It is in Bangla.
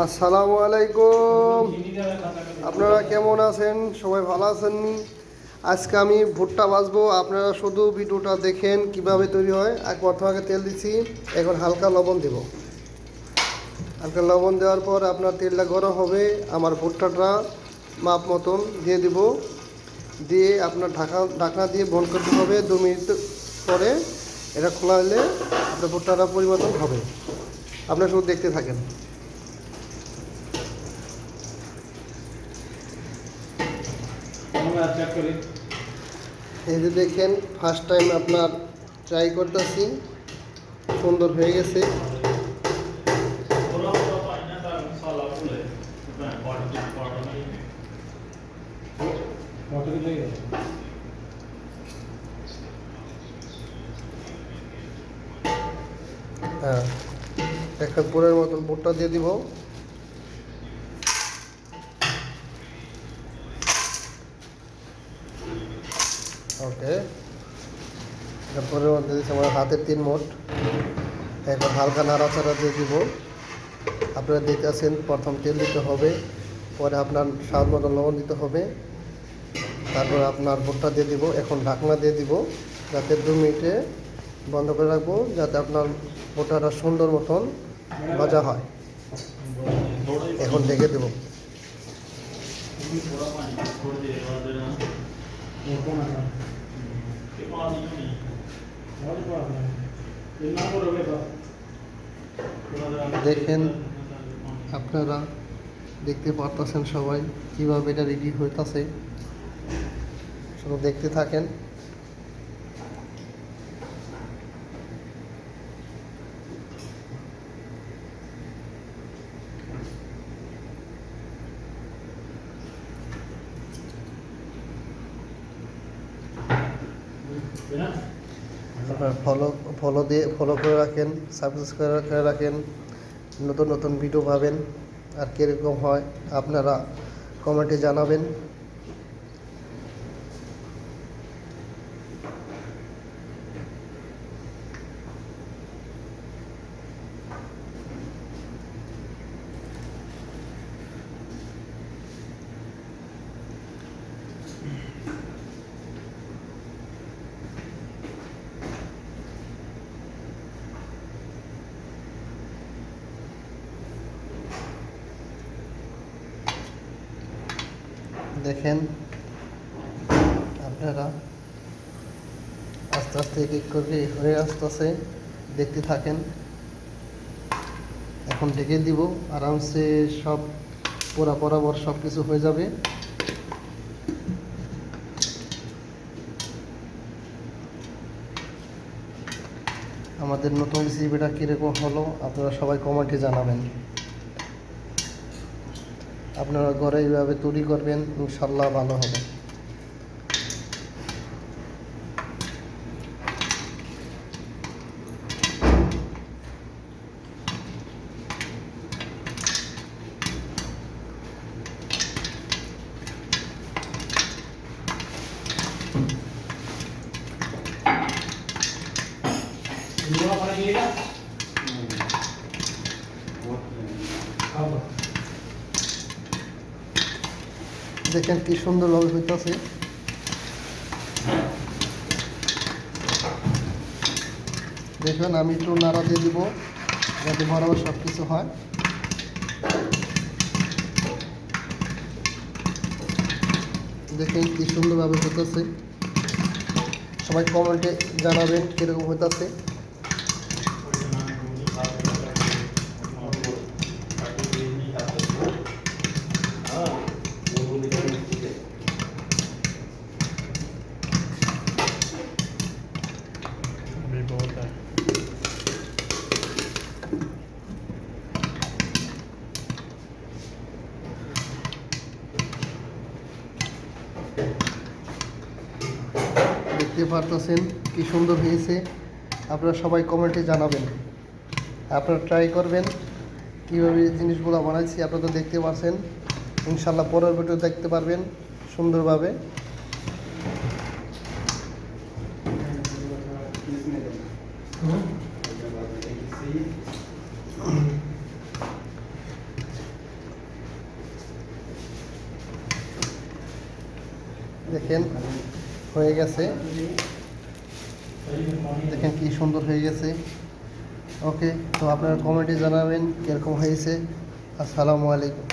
আসসালামু আলাইকুম। আপনারা কেমন আছেন? সবাই ভালো আছেন? আজকে আমি ভুট্টা ভাজবো। আপনারা শুধু ভিডিওটা দেখেন কিভাবে তৈরি হয়। আর প্রথমে আগে তেল দিচ্ছি, এখন হালকা লবণ দেব। হালকা লবণ দেওয়ার পর আপনার তেলটা গরম হবে, আমার ভুট্টাটা মাপ মতন দিয়ে দিব। দিয়ে আপনার ঢাকনা দিয়ে বন্ধ করতে হবে। 2 মিনিট পরে এটা খোলা হলে আপনার ভুট্টাটা পরিবর্তন হবে। আপনারা শুধু দেখতে থাকেন। এই যে দেখেন, ফার্স্ট টাইম আপনার ট্রাই করতেছি, সুন্দর হয়ে গেছে। হ্যাঁ, একটা পুরের মতন ভুট্টা দিয়ে দিব। ওকে, পুরের মধ্যে দিচ্ছি আমার হাতের 3 মুঠ। এখন হালকা নাড়াচাড়া দিয়ে দিব। আপনারা দেখতেছেন, প্রথম তেল দিতে হবে, পরে আপনার স্বাদ মতো লবণ দিতে হবে, তারপর আপনার ভুট্টা দিয়ে দিব। এখন ঢাকনা দিয়ে দিব, যাতে 2 মিনিটে বন্ধ করে রাখবো, যাতে আপনার ভুট্টাটা সুন্দর মতন ভাজা হয়। এখন ঢেকে দেব। দেখেন, আপনারা দেখতে পারতেছেন সবাই কীভাবে এটা রেডি হইতাছে। শুধু দেখতে থাকেন। আপনারা ফলো করে রাখেন, সাবস্ক্রাইব করে রাখেন, নতুন নতুন ভিডিও পাবেন। আর কীরকম হয় আপনারা কমেন্টে জানাবেন। দেখেন, আপনারা আস্তে আস্তে এক এক করে হয়ে আসতেছে, দেখতে থাকেন। এখন ঢেকে দিব, আরামসে সব বরাবর সব কিছু হয়ে যাবে। আমাদের নতুন রেসিপিটা কীরকম হলো আপনারা সবাই কমেন্টে জানাবেন। আপনারা ঘরে এইভাবে তৈরি করবেন, ইনশাল্লাহ ভালো হবে। দেখেন কি সুন্দরভাবে হইতেছে। দেখেন, আমি একটু নাড়া দিয়ে দিব, যাতে বরাবর সব কিছু হয়। দেখেন কি সুন্দরভাবে হইতেছে। সবাই কমেন্টে জানাবেন কীরকম হইতেছে। দেখতে পারতেছেন কি সুন্দর হয়েছে। আপনারা সবাই কমেন্টে জানাবেন। আপনারা ট্রাই করবেন কীভাবে জিনিসগুলো বানাইছি। আপনারা তো দেখতে পাচ্ছেন, ইনশাল্লাহ পরের ভিডিও দেখতে পারবেন সুন্দরভাবে। দেখেন হয়ে গেছে, দেখেন কি সুন্দর হয়ে গেছে। ওকে, তো আপনারা কমেন্টে জানাবেন কীরকম হয়েছে। আসসালামু আলাইকুম।